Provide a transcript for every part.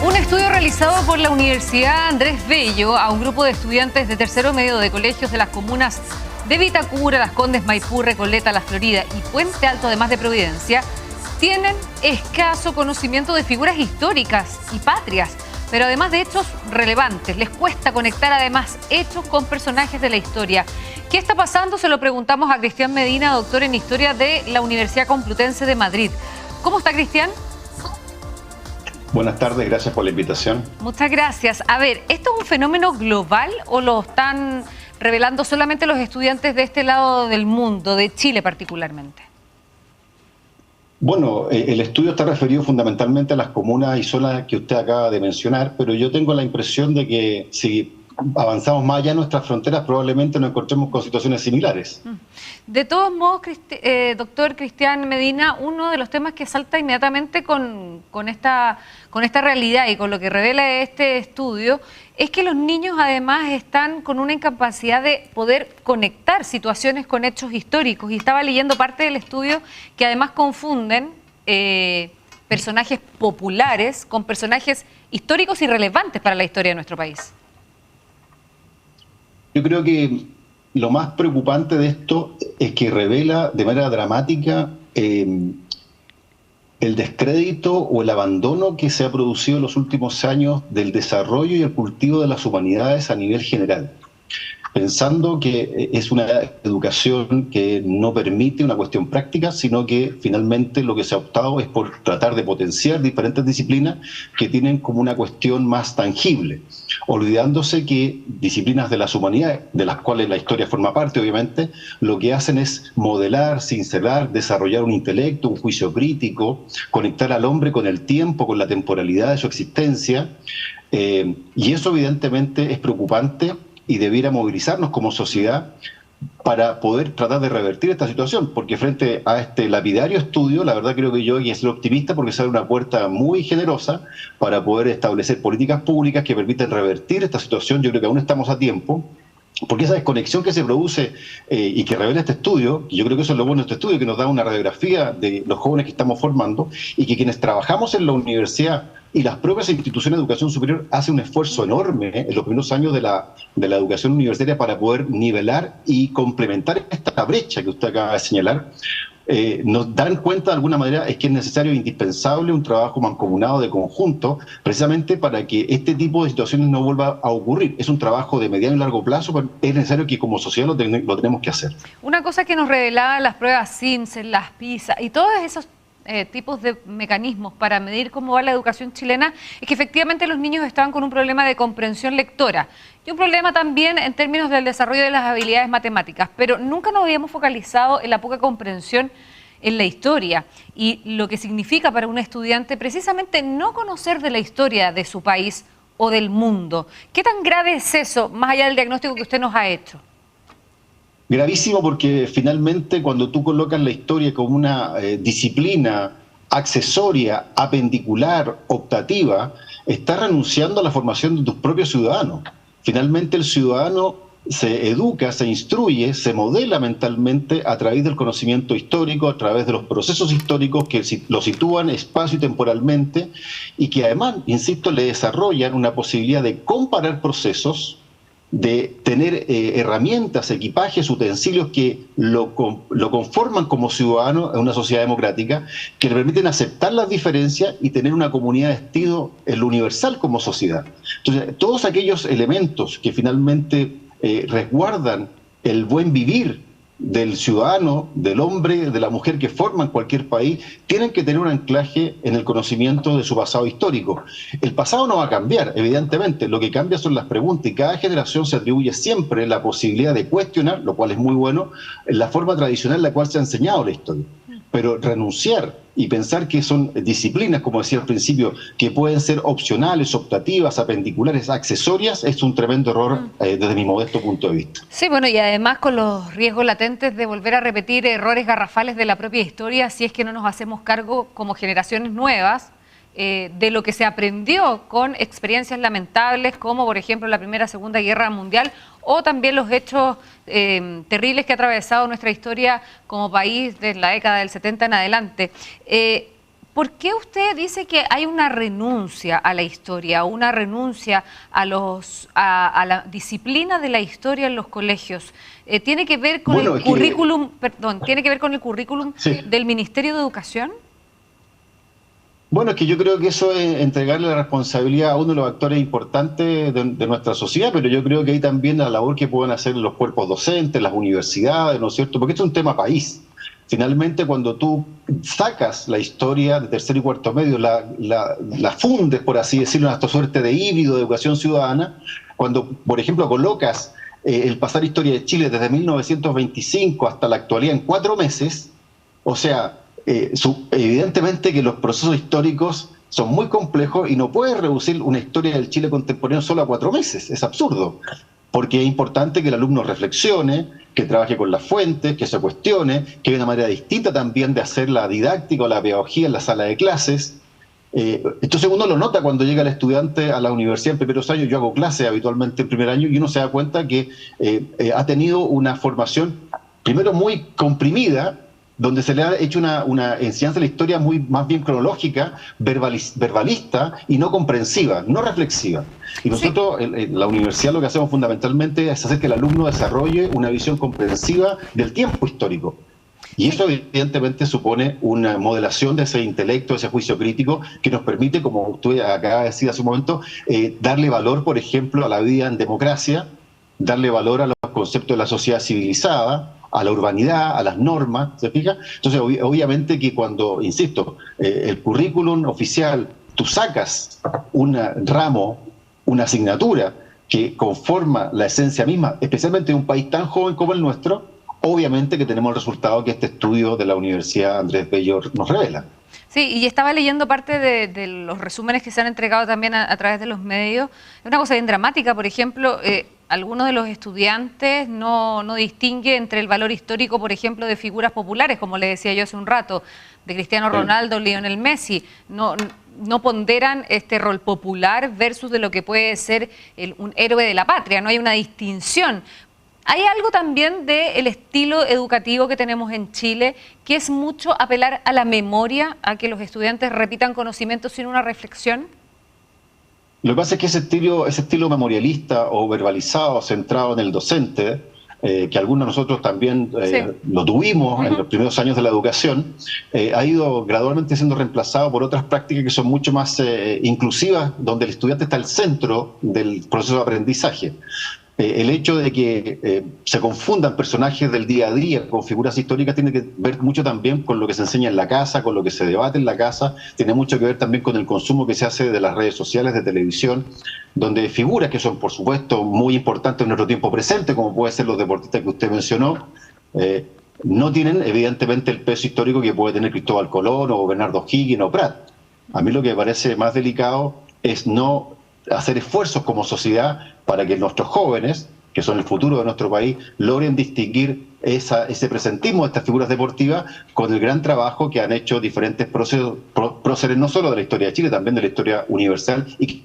Un estudio realizado por la Universidad Andrés Bello a un grupo de estudiantes de tercero medio de colegios de las comunas de Vitacura, Las Condes, Maipú, Recoleta, La Florida y Puente Alto, además de Providencia, tienen escaso conocimiento de figuras históricas y patrias, pero además de hechos relevantes. Les cuesta conectar además hechos con personajes de la historia. ¿Qué está pasando? Se lo preguntamos a Cristian Medina, doctor en Historia de la Universidad Complutense de Madrid. ¿Cómo está, Cristian? Buenas tardes, gracias por la invitación. Muchas gracias. A ver, ¿esto es un fenómeno global o lo están revelando solamente los estudiantes de este lado del mundo, de Chile particularmente? Bueno, el estudio está referido fundamentalmente a las comunas y zonas que usted acaba de mencionar, pero yo tengo la impresión de que si avanzamos más allá de nuestras fronteras, probablemente nos encontremos con situaciones similares. De todos modos, doctor Cristian Medina, uno de los temas que salta inmediatamente con esta realidad y con lo que revela este estudio es que los niños además están con una incapacidad de poder conectar situaciones con hechos históricos. Y estaba leyendo parte del estudio que además confunden personajes populares con personajes históricos y relevantes para la historia de nuestro país. Yo creo que lo más preocupante de esto es que revela de manera dramática el descrédito o el abandono que se ha producido en los últimos años del desarrollo y el cultivo de las humanidades a nivel general, pensando que es una educación que no permite una cuestión práctica, sino que finalmente lo que se ha optado es por tratar de potenciar diferentes disciplinas que tienen como una cuestión más tangible, olvidándose que disciplinas de las humanidades, de las cuales la historia forma parte, obviamente, lo que hacen es modelar, cincelar, desarrollar un intelecto, un juicio crítico, conectar al hombre con el tiempo, con la temporalidad de su existencia, y eso evidentemente es preocupante y debiera movilizarnos como sociedad para poder tratar de revertir esta situación, porque frente a este lapidario estudio, la verdad creo que yo hay que ser optimista porque sale una puerta muy generosa para poder establecer políticas públicas que permiten revertir esta situación. Yo creo que aún estamos a tiempo, porque esa desconexión que se produce y que revela este estudio, y yo creo que eso es lo bueno de este estudio, que nos da una radiografía de los jóvenes que estamos formando y que quienes trabajamos en la universidad y las propias instituciones de educación superior hacen un esfuerzo enorme en los primeros años de la educación universitaria para poder nivelar y complementar esta brecha que usted acaba de señalar. Nos dan cuenta de alguna manera es que es necesario e indispensable un trabajo mancomunado de conjunto, precisamente para que este tipo de situaciones no vuelva a ocurrir. Es un trabajo de mediano y largo plazo, pero es necesario que como sociedad lo tenemos que hacer. Una cosa que nos revelaban las pruebas CIMSS, las PISA y todos esos tipos de mecanismos para medir cómo va la educación chilena es que efectivamente los niños estaban con un problema de comprensión lectora y un problema también en términos del desarrollo de las habilidades matemáticas, pero nunca nos habíamos focalizado en la poca comprensión en la historia y lo que significa para un estudiante precisamente no conocer de la historia de su país o del mundo. ¿Qué tan grave es eso, más allá del diagnóstico que usted nos ha hecho? Gravísimo, porque finalmente cuando tú colocas la historia como una disciplina accesoria, apendicular, optativa, estás renunciando a la formación de tus propios ciudadanos. Finalmente el ciudadano se educa, se instruye, se modela mentalmente a través del conocimiento histórico, a través de los procesos históricos que lo sitúan espacio y temporalmente y que además, insisto, le desarrollan una posibilidad de comparar procesos, de tener herramientas, equipajes, utensilios que lo conforman como ciudadano en una sociedad democrática, que le permiten aceptar las diferencias y tener una comunidad de estilo en lo universal como sociedad. Entonces, todos aquellos elementos que finalmente resguardan el buen vivir del ciudadano, del hombre, de la mujer que forman cualquier país, tienen que tener un anclaje en el conocimiento de su pasado histórico. El pasado no va a cambiar, evidentemente, lo que cambia son las preguntas y cada generación se atribuye siempre la posibilidad de cuestionar, lo cual es muy bueno, la forma tradicional en la cual se ha enseñado la historia. Pero renunciar y pensar que son disciplinas, como decía al principio, que pueden ser opcionales, optativas, apendiculares, accesorias, es un tremendo error desde mi modesto punto de vista. Sí, bueno, y además con los riesgos latentes de volver a repetir errores garrafales de la propia historia si es que no nos hacemos cargo como generaciones nuevas de lo que se aprendió con experiencias lamentables como por ejemplo la Primera, Segunda Guerra Mundial o también los hechos terribles que ha atravesado nuestra historia como país desde la década del 70 en adelante. ¿por qué usted dice que hay una renuncia a la historia, una renuncia a la disciplina de la historia en los colegios? ¿Tiene que ver con el currículum, tiene que ver con el currículum del Ministerio de Educación? Bueno, es que yo creo que eso es entregarle la responsabilidad a uno de los actores importantes de nuestra sociedad, pero yo creo que hay también la labor que pueden hacer los cuerpos docentes, las universidades, ¿no es cierto? Porque esto es un tema país. Finalmente, cuando tú sacas la historia de tercero y cuarto medio, la fundes, por así decirlo, en esta suerte de híbrido de educación ciudadana, cuando, por ejemplo, colocas el pasar historia de Chile desde 1925 hasta la actualidad en 4 meses, o sea, evidentemente que los procesos históricos son muy complejos y no puedes reducir una historia del Chile contemporáneo solo a 4 meses, es absurdo, porque es importante que el alumno reflexione, que trabaje con las fuentes, que se cuestione, que hay una manera distinta también de hacer la didáctica o la pedagogía en la sala de clases. Entonces uno lo nota cuando llega el estudiante a la universidad en primeros años. Yo hago clases habitualmente en primer año y uno se da cuenta que ha tenido una formación primero muy comprimida, donde se le ha hecho una enseñanza de la historia más bien cronológica, verbalista y no comprensiva, no reflexiva. Y nosotros, en la universidad, lo que hacemos fundamentalmente es hacer que el alumno desarrolle una visión comprensiva del tiempo histórico. Y eso evidentemente supone una modelación de ese intelecto, de ese juicio crítico, que nos permite, como usted acaba de decir hace un momento, darle valor, por ejemplo, a la vida en democracia, darle valor a los conceptos de la sociedad civilizada, a la urbanidad, a las normas, ¿se fija? Entonces, obviamente que cuando, insisto, el currículum oficial, tú sacas un ramo, una asignatura que conforma la esencia misma, especialmente en un país tan joven como el nuestro, obviamente que tenemos el resultado que este estudio de la Universidad Andrés Bello nos revela. Sí, y estaba leyendo parte de los resúmenes que se han entregado también a través de los medios. Es una cosa bien dramática, por ejemplo, algunos de los estudiantes no distingue entre el valor histórico, por ejemplo, de figuras populares, como le decía yo hace un rato, de Cristiano Ronaldo, Lionel Messi. No ponderan este rol popular versus de lo que puede ser un héroe de la patria, no hay una distinción. Hay algo también del estilo educativo que tenemos en Chile, que es mucho apelar a la memoria, a que los estudiantes repitan conocimientos sin una reflexión. Lo que pasa es que ese estilo memorialista o verbalizado, centrado en el docente, que algunos de nosotros también lo tuvimos en los primeros años de la educación, ha ido gradualmente siendo reemplazado por otras prácticas que son mucho más inclusivas, donde el estudiante está al centro del proceso de aprendizaje. El hecho de que se confundan personajes del día a día con figuras históricas tiene que ver mucho también con lo que se enseña en la casa, con lo que se debate en la casa, tiene mucho que ver también con el consumo que se hace de las redes sociales, de televisión, donde figuras que son, por supuesto, muy importantes en nuestro tiempo presente, como pueden ser los deportistas que usted mencionó, no tienen evidentemente el peso histórico que puede tener Cristóbal Colón o Bernardo Higgins o Prat. A mí lo que me parece más delicado es no hacer esfuerzos como sociedad para que nuestros jóvenes, que son el futuro de nuestro país, logren distinguir ese presentismo de estas figuras deportivas con el gran trabajo que han hecho diferentes próceres, no solo de la historia de Chile, también de la historia universal, y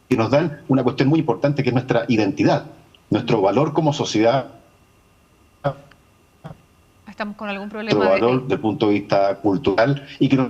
que nos dan una cuestión muy importante que es nuestra identidad, nuestro valor como sociedad. Estamos con algún problema. Nuestro valor desde el punto de vista cultural y que nos...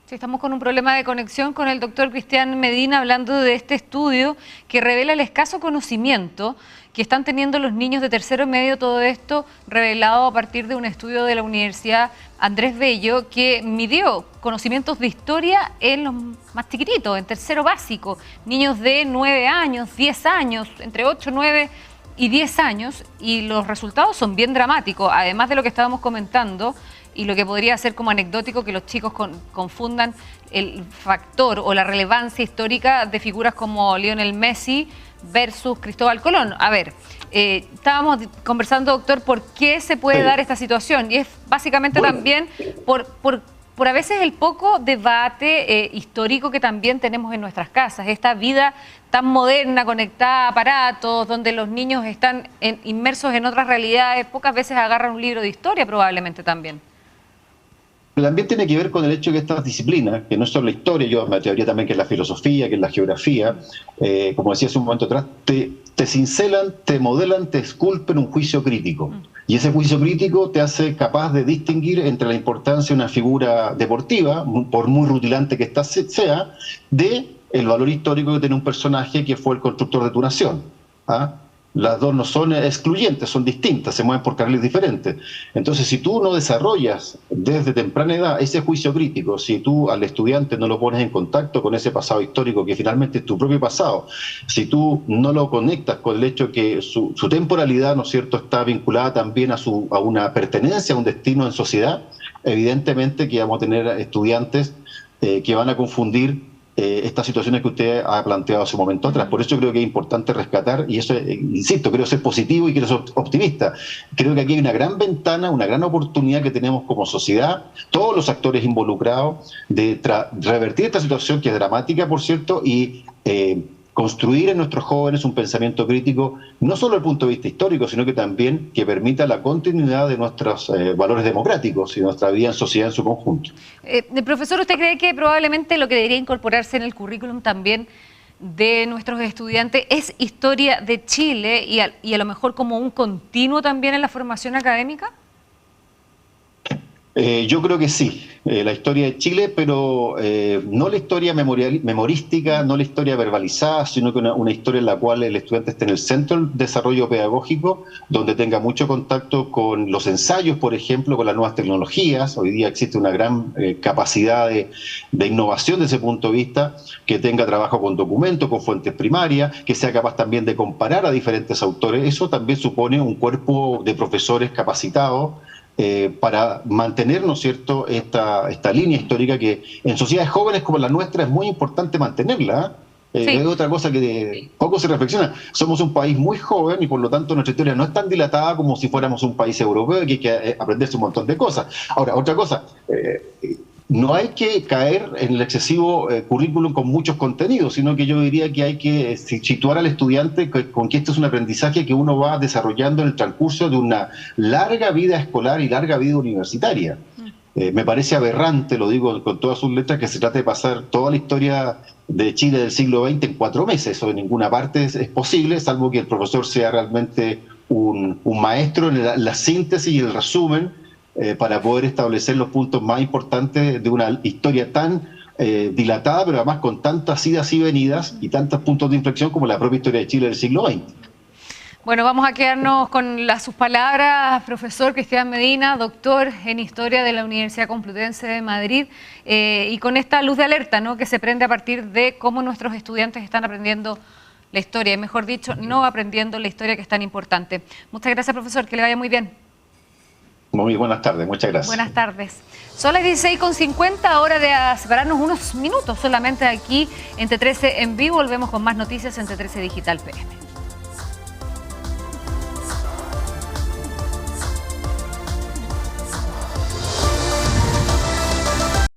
Sí, estamos con un problema de conexión con el doctor Cristian Medina hablando de este estudio que revela el escaso conocimiento que están teniendo los niños de tercero medio, todo esto revelado a partir de un estudio de la Universidad Andrés Bello que midió conocimientos de historia en los más chiquititos, en tercero básico, niños de 9 años, 10 años, entre 8, 9 y 10 años, y los resultados son bien dramáticos, además de lo que estábamos comentando, y lo que podría ser como anecdótico que los chicos confundan el factor o la relevancia histórica de figuras como Lionel Messi versus Cristóbal Colón. A ver, estábamos conversando, doctor, por qué se puede dar esta situación, y es básicamente también por a veces el poco debate histórico que también tenemos en nuestras casas, esta vida tan moderna, conectada a aparatos, donde los niños están inmersos en otras realidades, pocas veces agarran un libro de historia probablemente también. También tiene que ver con el hecho que estas disciplinas, que no es solo la historia, yo me atrevería también que es la filosofía, que es la geografía, como decía hace un momento atrás, te cincelan, te modelan, te esculpen un juicio crítico. Y ese juicio crítico te hace capaz de distinguir entre la importancia de una figura deportiva, por muy rutilante que ésta sea, de el valor histórico que tiene un personaje que fue el constructor de tu nación. ¿Ah? Las dos no son excluyentes, son distintas, se mueven por carriles diferentes. Entonces, si tú no desarrollas desde temprana edad ese juicio crítico, si tú al estudiante no lo pones en contacto con ese pasado histórico que finalmente es tu propio pasado, si tú no lo conectas con el hecho que su temporalidad, ¿no es cierto?, está vinculada también a una pertenencia, a un destino en sociedad, evidentemente que vamos a tener estudiantes que van a confundir estas situaciones que usted ha planteado hace un momento atrás. Por eso creo que es importante rescatar, y eso, insisto, quiero ser positivo y quiero ser optimista. Creo que aquí hay una gran ventana, una gran oportunidad que tenemos como sociedad, todos los actores involucrados, de revertir esta situación que es dramática, por cierto, y construir en nuestros jóvenes un pensamiento crítico, no solo desde el punto de vista histórico, sino que también que permita la continuidad de nuestros valores democráticos y nuestra vida en sociedad en su conjunto. Profesor, ¿usted cree que probablemente lo que debería incorporarse en el currículum también de nuestros estudiantes es historia de Chile y a lo mejor como un continuo también en la formación académica? Yo creo que sí, la historia de Chile, pero no la historia memorística, no la historia verbalizada, sino que una historia en la cual el estudiante esté en el centro del desarrollo pedagógico, donde tenga mucho contacto con los ensayos, por ejemplo, con las nuevas tecnologías. Hoy día existe una gran capacidad de innovación desde ese punto de vista, que tenga trabajo con documentos, con fuentes primarias, que sea capaz también de comparar a diferentes autores. Eso también supone un cuerpo de profesores capacitados para mantener, ¿no es cierto?, esta línea histórica que en sociedades jóvenes como la nuestra es muy importante mantenerla. Sí. Es otra cosa que poco se reflexiona. Somos un país muy joven y por lo tanto nuestra historia no es tan dilatada como si fuéramos un país europeo y que hay que aprenderse un montón de cosas. Ahora, otra cosa, no hay que caer en el excesivo currículum con muchos contenidos, sino que yo diría que hay que situar al estudiante con que esto es un aprendizaje que uno va desarrollando en el transcurso de una larga vida escolar y larga vida universitaria. Me parece aberrante, lo digo con todas sus letras, que se trate de pasar toda la historia de Chile del siglo XX en 4 meses. Eso en ninguna parte es posible, salvo que el profesor sea realmente un maestro en la síntesis y el resumen, para poder establecer los puntos más importantes de una historia tan dilatada, pero además con tantas idas y venidas y tantos puntos de inflexión como la propia historia de Chile del siglo XX. Bueno, vamos a quedarnos con sus palabras, profesor Cristian Medina, doctor en Historia de la Universidad Complutense de Madrid, y con esta luz de alerta, ¿no?, que se prende a partir de cómo nuestros estudiantes están aprendiendo la historia, mejor dicho, no aprendiendo la historia que es tan importante. Muchas gracias, profesor, que le vaya muy bien. Muy buenas tardes, muchas gracias. Buenas tardes. Son las 16:50, hora de separarnos unos minutos solamente aquí en T13 en vivo. Volvemos con más noticias en T13 Digital PM.